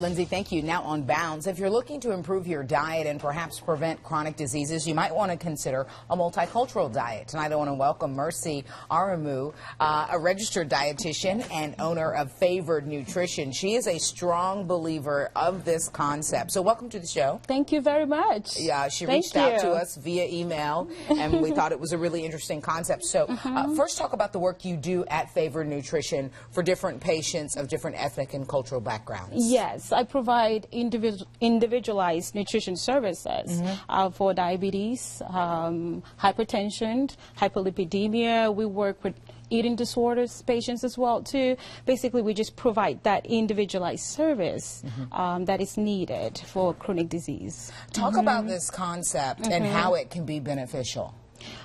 Lindsay, thank you. Now on Bounds, if you're looking to improve your diet and perhaps prevent chronic diseases, you might want to consider a multicultural diet. Tonight I want to welcome Mercy Aramu, a registered dietitian and owner of Favored Nutrition. She is a strong believer of this concept. So welcome to the show. Thank you very much. Yeah, she reached out to us via email, and we thought it was a really interesting concept. So first talk about the work you do at Favored Nutrition for different patients of different ethnic and cultural backgrounds. Yes. I provide individualized nutrition services for diabetes, hypertension, hyperlipidemia. We work with eating disorders patients as well too. Basically, we just provide that individualized service that is needed for chronic disease. Talk about this concept and how it can be beneficial.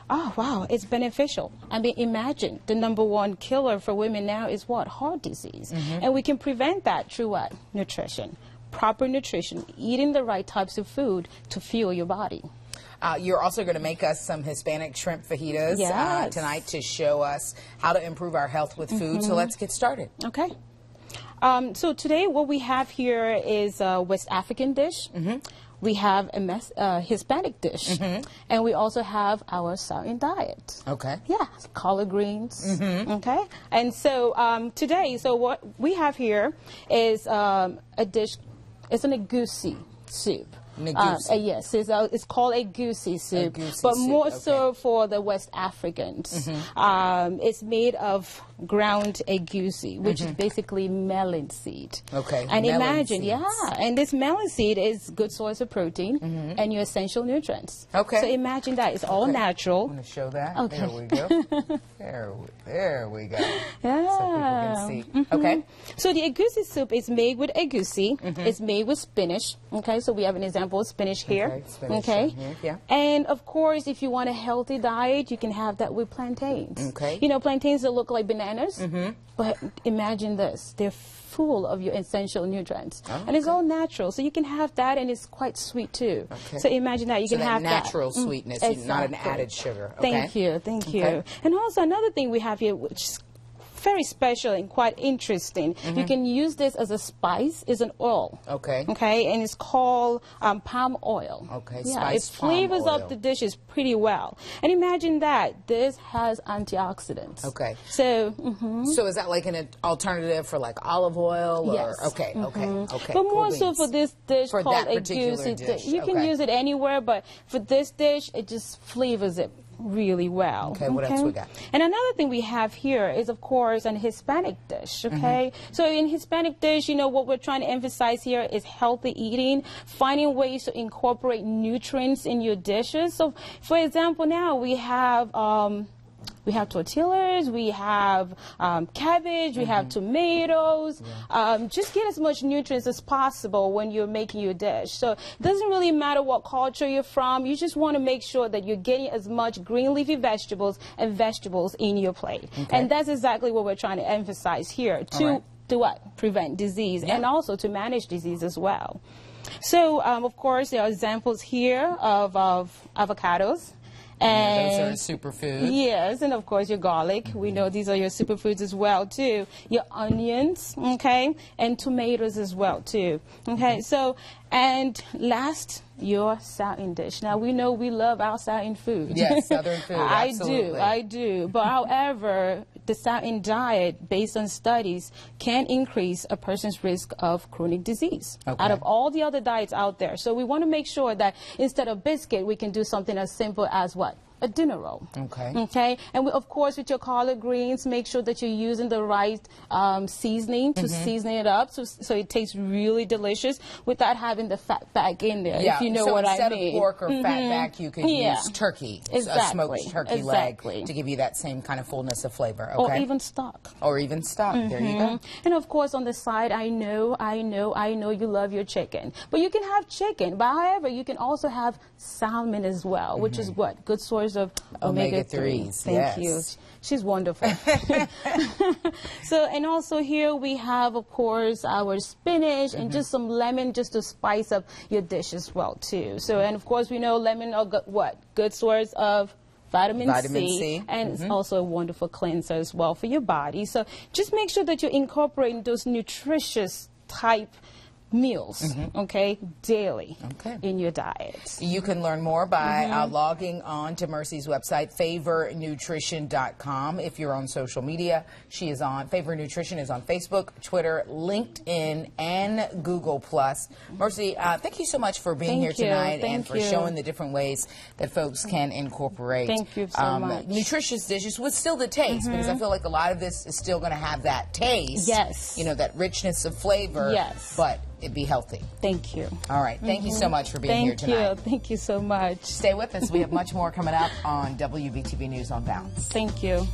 Oh, wow, it's beneficial. I mean, imagine the #1 killer for women now is what? Heart disease. And we can prevent that through what? Nutrition. Proper nutrition, eating the right types of food to fuel your body. You're also going to make us some Hispanic shrimp fajitas tonight to show us how to improve our health with food. So let's get started. Okay. So today what we have here is a West African dish. We have a Hispanic dish, and we also have our Southern diet. Okay. Yeah, collard greens. Okay. And so today, so what we have here is a dish. It's an egusi soup. Yes, it's called egusi soup, but more so for the West Africans. It's made of ground egusi, which is basically melon seed. Okay. And imagine, seeds. and this melon seed is good source of protein and your essential nutrients. Okay. So imagine that it's all natural. I'm going to show that. Okay. There we go. there we go. Yeah. So people can see. Okay. So the egusi soup is made with egusi. It's made with spinach. Okay. So we have an example of spinach here. Okay. Spinach here. Yeah. And of course, if you want a healthy diet, you can have that with plantains. Okay. You know, plantains that look like bananas. But imagine this. They're full of your essential nutrients. And it's all natural. So you can have that, and it's quite sweet too. Okay. So imagine that. You can have that. natural sweetness, not an added sugar. Okay. Thank you. Thank you. And also another thing we have here, which is very special and quite interesting. You can use this as a spice. It's an oil. Okay. Okay, and it's called palm oil. Okay. Yeah, it flavors up the dishes pretty well. And imagine that this has antioxidants. Okay. So. So is that like an alternative for like olive oil? Or, yes. Okay. Okay. But more so for this dish for called that particular dish. You can use it anywhere, but for this dish, it just flavors it really well. Okay, what else we got? And another thing we have here is, of course, an Hispanic dish, okay? So in Hispanic dish, you know, what we're trying to emphasize here is healthy eating, finding ways to incorporate nutrients in your dishes. So, for example, now we have tortillas, we have cabbage, we have tomatoes. Just get as much nutrients as possible when you're making your dish. So it doesn't really matter what culture you're from. You just want to make sure that you're getting as much green leafy vegetables and vegetables in your plate. And that's exactly what we're trying to emphasize here to what? Prevent disease and also to manage disease as well. So, of course, there are examples here of avocados. And those are superfoods. Yes, and of course your garlic. We know these are your superfoods as well too. Your onions, okay, and tomatoes as well too. Okay, so and last, your Southern dish. Now we know we love our Southern food. Yes, Southern food. Absolutely. I do. But however, the Southern diet, based on studies, can increase a person's risk of chronic disease out of all the other diets out there. So we want to make sure that instead of biscuit, we can do something as simple as what? A dinner roll. Okay. And of course, with your collard greens, make sure that you're using the right seasoning to season it up so it tastes really delicious without having the fat back in there, if you know what I mean. So instead of pork or fat back, you can use turkey, a smoked turkey leg to give you that same kind of fullness of flavor. Okay. Or even stock. Or even stock. There you go. And of course, on the side, I know you love your chicken. But you can have chicken. But however, you can also have salmon as well, which is what? Good source of omega-3s. Thank you. She's wonderful. So, and also here we have, of course, our spinach and just some lemon just to spice up your dish as well, too. So, and of course, we know lemon are what? Good source of vitamin C, and it's also a wonderful cleanser as well for your body. So just make sure that you're incorporating those nutritious type meals, okay, daily in your diet. You can learn more by logging on to Mercy's website, favornutrition.com. If you're on social media, she is on, Favor Nutrition is on Facebook, Twitter, LinkedIn, and Google+. Mercy, thank you so much for being here tonight and for showing the different ways that folks can incorporate nutritious dishes with still the taste, because I feel like a lot of this is still going to have that taste. Yes. You know, that richness of flavor. Yes. But it be healthy. Thank you. All right. Thank you so much for being here tonight. Thank you so much. Stay with us. We have much more coming up on WBTV News on Bounce. Thank you.